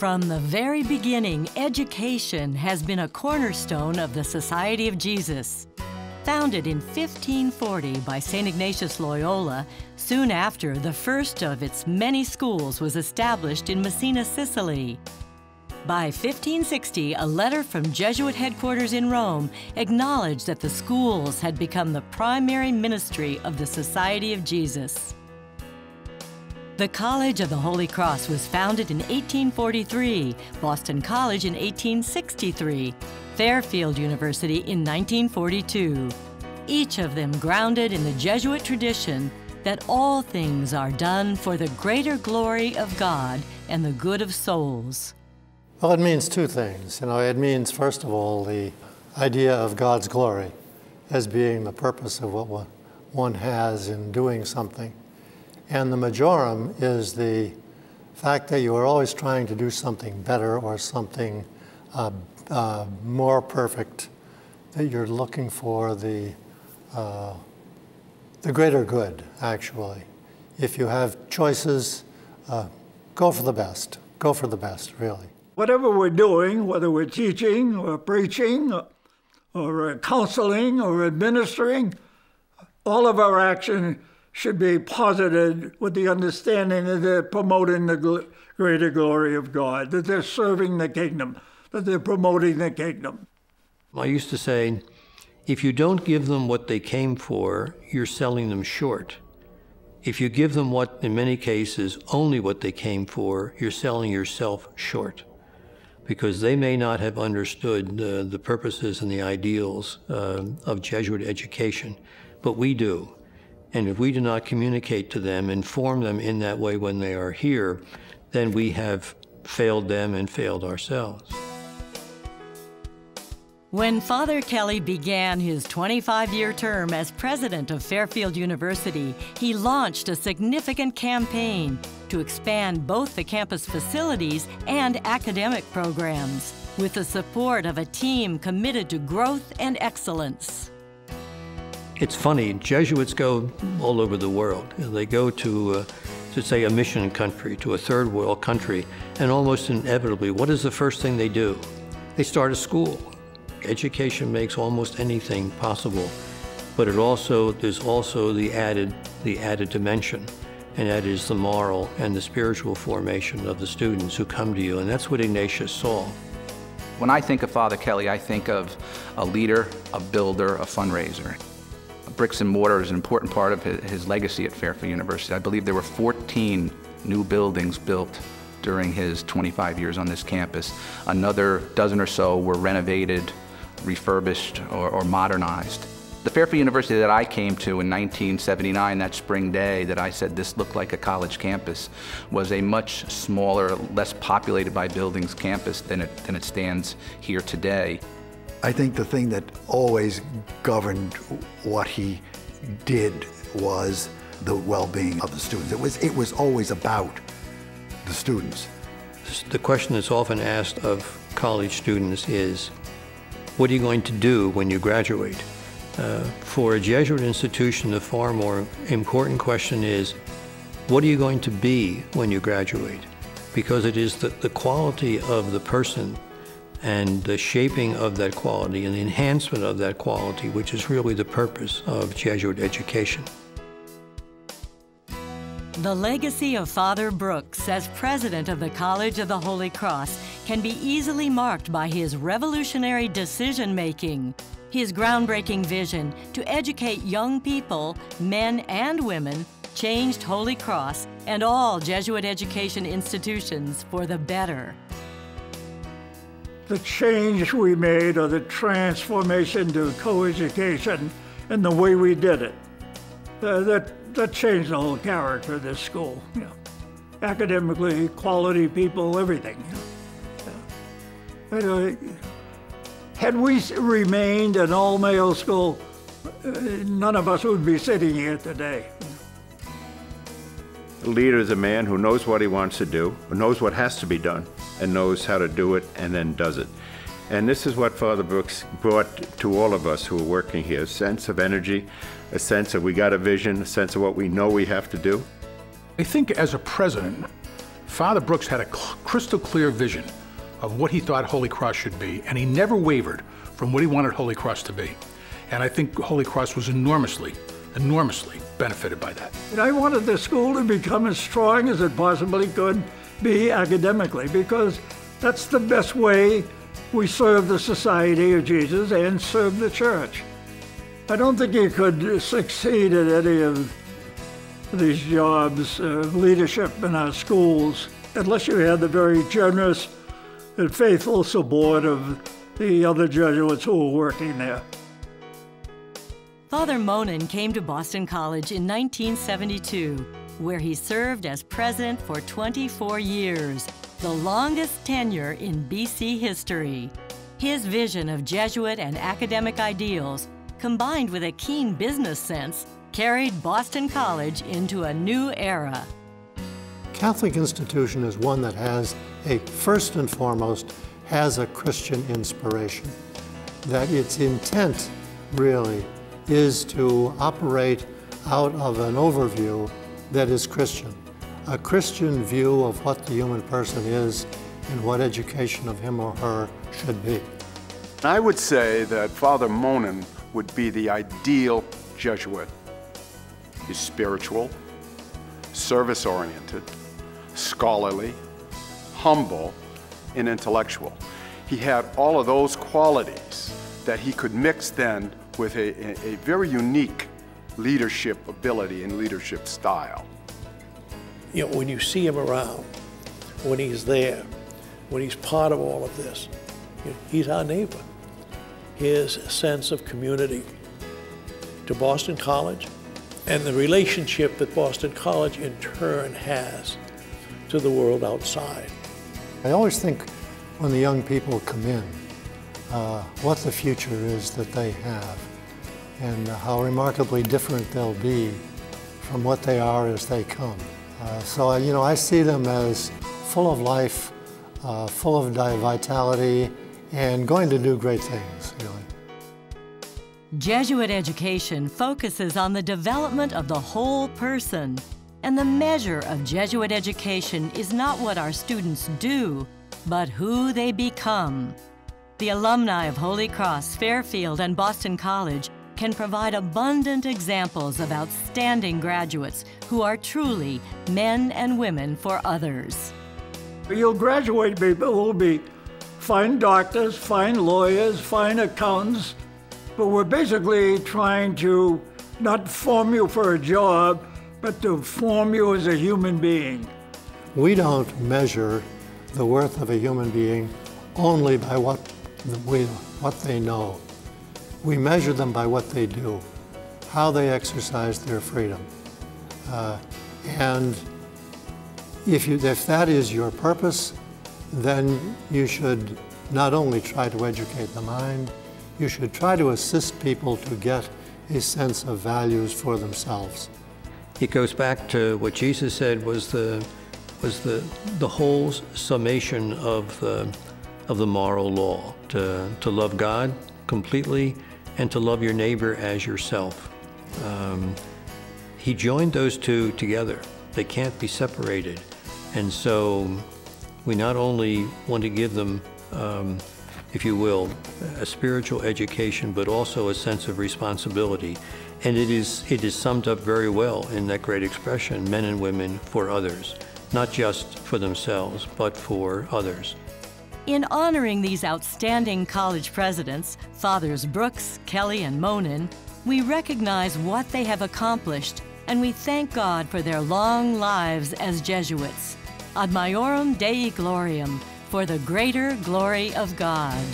From the very beginning, education has been a cornerstone of the Society of Jesus. Founded in 1540 by St. Ignatius Loyola, soon after, the first of its many schools was established in Messina, Sicily. By 1560, a letter from Jesuit headquarters in Rome acknowledged that the schools had become the primary ministry of the Society of Jesus. The College of the Holy Cross was founded in 1843, Boston College in 1863, Fairfield University in 1942, each of them grounded in the Jesuit tradition that all things are done for the greater glory of God and the good of souls. Well, it means two things. It means, first of all, the idea of God's glory as being the purpose of what one has in doing something. And the majorum is the fact that you are always trying to do something better or something more perfect, that you're looking for the greater good, actually. If you have choices, go for the best. Go for the best, really. Whatever we're doing, whether we're teaching or preaching or counseling or administering, all of our action should be posited with the understanding that they're promoting the greater glory of God, that they're serving the kingdom, that they're promoting the kingdom. I used to say, if you don't give them what they came for, you're selling them short. If you give them what, in many cases, only what they came for, you're selling yourself short. Because they may not have understood the purposes and the ideals of Jesuit education, but we do. And if we do not communicate to them, inform them in that way when they are here, then we have failed them and failed ourselves. When Father Kelley began his 25-year term as president of Fairfield University, he launched a significant campaign to expand both the campus facilities and academic programs, with the support of a team committed to growth and excellence. It's funny, Jesuits go all over the world. They go to say, a mission country, to a third world country, and almost inevitably, what is the first thing they do? They start a school. Education makes almost anything possible, but there's also the added dimension, and that is the moral and the spiritual formation of the students who come to you, and that's what Ignatius saw. When I think of Father Kelley, I think of a leader, a builder, a fundraiser. Bricks and mortar is an important part of his legacy at Fairfield University. I believe there were 14 new buildings built during his 25 years on this campus. Another dozen or so were renovated, refurbished, or modernized. The Fairfield University that I came to in 1979, that spring day that I said this looked like a college campus, was a much smaller, less populated by buildings campus than it stands here today. I think the thing that always governed what he did was the well-being of the students. It was always about the students. The question that's often asked of college students is, what are you going to do when you graduate? For a Jesuit institution, the far more important question is, what are you going to be when you graduate? Because it is the quality of the person and the shaping of that quality and the enhancement of that quality, which is really the purpose of Jesuit education. The legacy of Father Brooks as president of the College of the Holy Cross can be easily marked by his revolutionary decision-making, his groundbreaking vision to educate young people, men and women, changed Holy Cross and all Jesuit education institutions for the better. The change we made, or the transformation to co-education and the way we did it, that changed the whole character of this school. Academically, quality people, everything. Had we remained an all-male school, none of us would be sitting here today. A leader is a man who knows what he wants to do, who knows what has to be done, and knows how to do it, and then does it. And this is what Father Brooks brought to all of us who are working here, a sense of energy, a sense of we got a vision, a sense of what we know we have to do. I think as a president, Father Brooks had a crystal clear vision of what he thought Holy Cross should be, and he never wavered from what he wanted Holy Cross to be. And I think Holy Cross was enormously benefited by that. And I wanted the school to become as strong as it possibly could be academically, because that's the best way we serve the Society of Jesus and serve the church. I don't think you could succeed at any of these jobs, leadership in our schools, unless you had the very generous and faithful support of the other Jesuits who were working there. Father Monin came to Boston College in 1972, where he served as president for 24 years, the longest tenure in BC history. His vision of Jesuit and academic ideals, combined with a keen business sense, carried Boston College into a new era. Catholic institution is one that has first and foremost, has a Christian inspiration. That its intent really is to operate out of an overview that is Christian. A Christian view of what the human person is and what education of him or her should be. I would say that Father Monan would be the ideal Jesuit. He's spiritual, service-oriented, scholarly, humble, and intellectual. He had all of those qualities that he could mix then with a very unique leadership ability and leadership style. You know, when you see him around, when he's there, when he's part of all of this, he's our neighbor. His sense of community to Boston College and the relationship that Boston College in turn has to the world outside. I always think when the young people come in, what the future is that they have and how remarkably different they'll be from what they are as they come. So I see them as full of life, full of vitality, and going to do great things, really. Jesuit education focuses on the development of the whole person, and the measure of Jesuit education is not what our students do, but who they become. The alumni of Holy Cross, Fairfield, and Boston College can provide abundant examples of outstanding graduates who are truly men and women for others. You'll graduate people who will be fine doctors, fine lawyers, fine accountants, but we're basically trying to not form you for a job, but to form you as a human being. We don't measure the worth of a human being only by what they know. We measure them by what they do, how they exercise their freedom. And if that is your purpose, then you should not only try to educate the mind, you should try to assist people to get a sense of values for themselves. It goes back to what Jesus said was the whole summation of the moral law, to love God completely and to love your neighbor as yourself. He joined those two together. They can't be separated. And so we not only want to give them, if you will, a spiritual education, but also a sense of responsibility. And it is summed up very well in that great expression, men and women for others, not just for themselves, but for others. In honoring these outstanding college presidents, Fathers Brooks, Kelley, and Monin, we recognize what they have accomplished, and we thank God for their long lives as Jesuits. Ad maiorem Dei gloriam, for the greater glory of God.